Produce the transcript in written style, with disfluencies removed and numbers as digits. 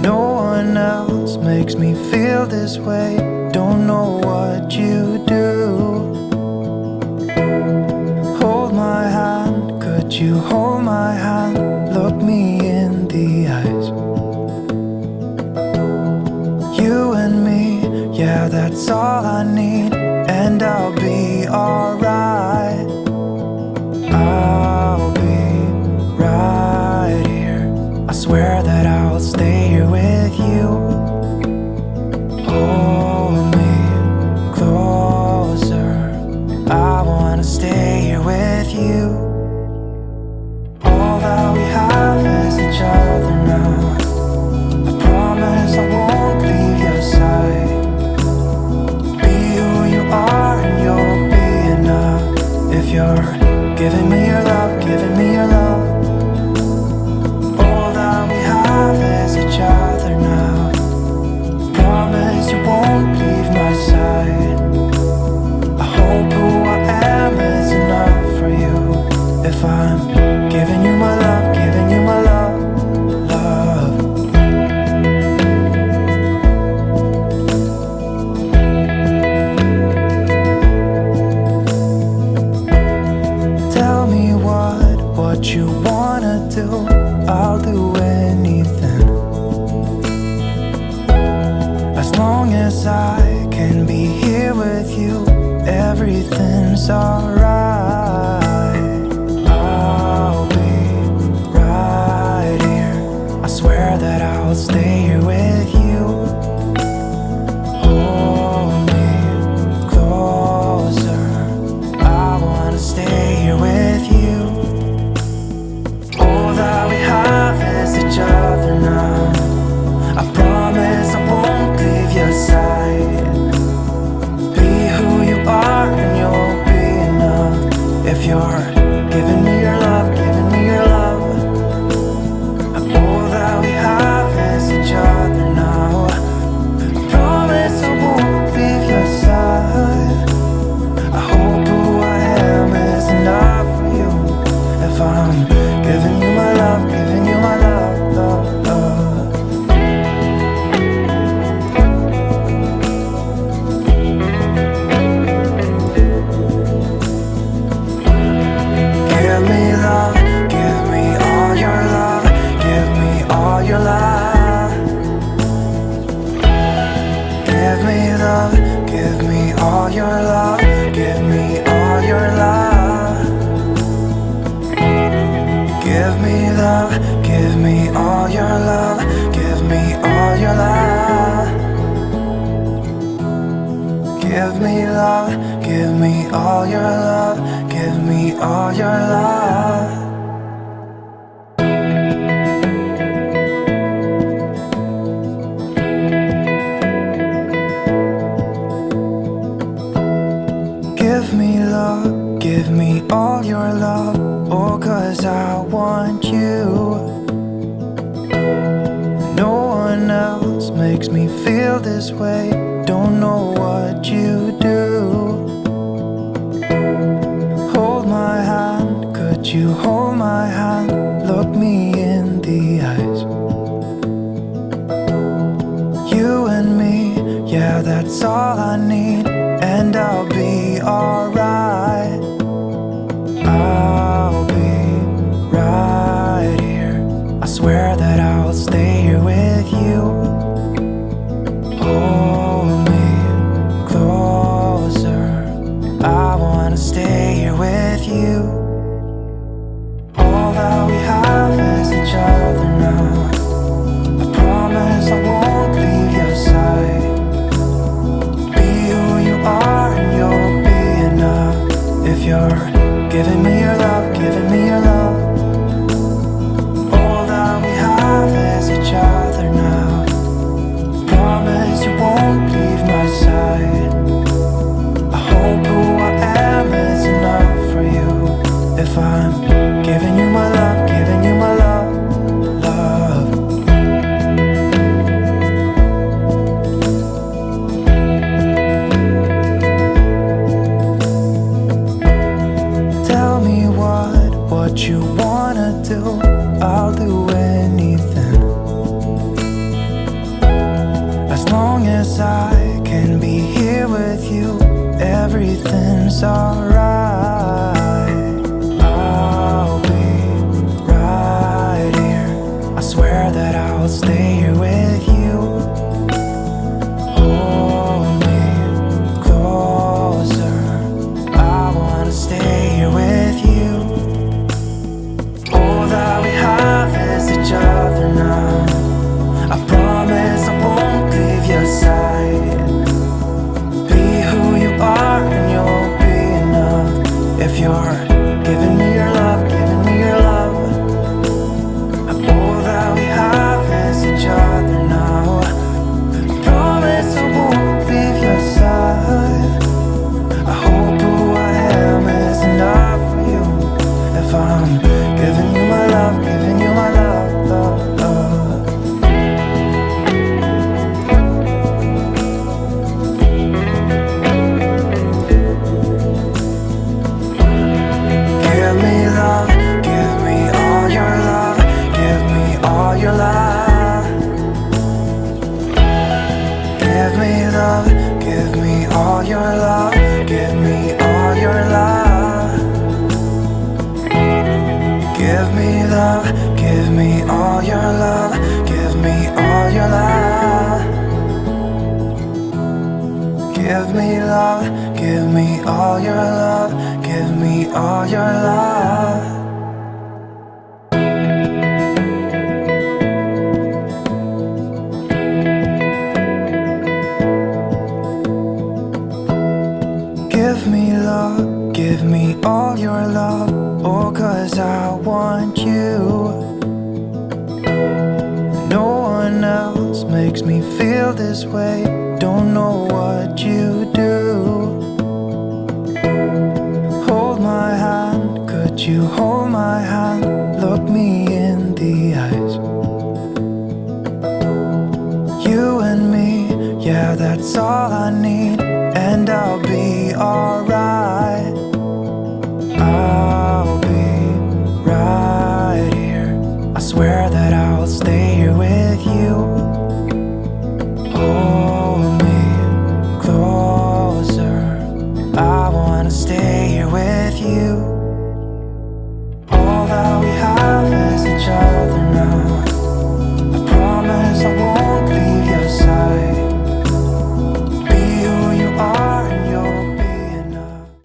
No one else makes me feel this way. Don't know what you do. Hold my hand, could you hold my hand? Look me in the eyes. You and me, yeah, that's all I need. And I'll be alright. I'll be right here. I swear that I'll stay here with you. Hold me closer. I wanna stay here with you. All that we have is each other now. I promise I won't leave your side. Be who you are and you'll be enough. If you're giving me your love, giving me your love. All that we have is each other now. Promise you won't leave my side. I hope who I am is enough for you. If I'm giving you my love, giving you my love, love. Tell me what you wanna do. I'll do anything. As long as I can be here with you, everything's alright. I'll be right here. I swear that I'll stay here with you. Hold me closer. I wanna stay here with you. All that we have is each other now. I promise I won't leave your side. Be who you are and you'll be enough. If you're giving me your love, giving me your love. All that we have is each other now. I promise I won't leave your side. I hope who I am is enough for you. If I'm giving you my love, giving you my love, love, love. Give me love, give me all your love, give me all your love. Give me love, give me all your love, give me all your love. Give me love, give me all your love, give me all your love. Give me love, give me all your love, give me all your love. Give me love, give me all your love. Oh, 'cause I want you. No one else makes me feel this way. Don't know what you do. Hold my hand, could you hold my hand? Look me in the eyes. You and me, yeah, that's all I need. And I'll be alright. I'll be right here. I swear that I'll stay here with you. Hold me closer. I wanna stay here with you. All that we have is each other now. I promise I won't leave your side. Be who you are and you'll be enough. If you're giving me your love, giving me your love. All that we have is each other now. Promise you won't leave my side. I hope who I am is enough for you. If I'm giving you my love, giving you my love, love. Tell me what you wanna do. I'll do anything. As long as I can be here with you, everything's alright. I'll be right here. I swear that I'll stay here with you. Hold me closer. I wanna stay here with you. All that we have is each other now. I promise I won't leave your side. Be who you are and you'll be enough. If you're giving me your love, giving me your love. All that we have is each other now. I promise I won't leave your side. I hope who I am is enough for you. If I'm giving you my love, giving you my love, love, love. Give me love, give me all your love, give me all your love. Give me love, give me all your love, give me all your love. Give me love, give me all your love, give me all your love. Give me love, give me all your love, give me all your love. Give me love, give me all your love. Oh, 'cause I want you. No one else makes me feel this way. Don't know what you do. Hold my hand, could you hold my hand? Look me in the eyes. You and me, yeah, that's all I need. And I'll be alright. I'll be right here. I swear that I'll stay here with you. Oh,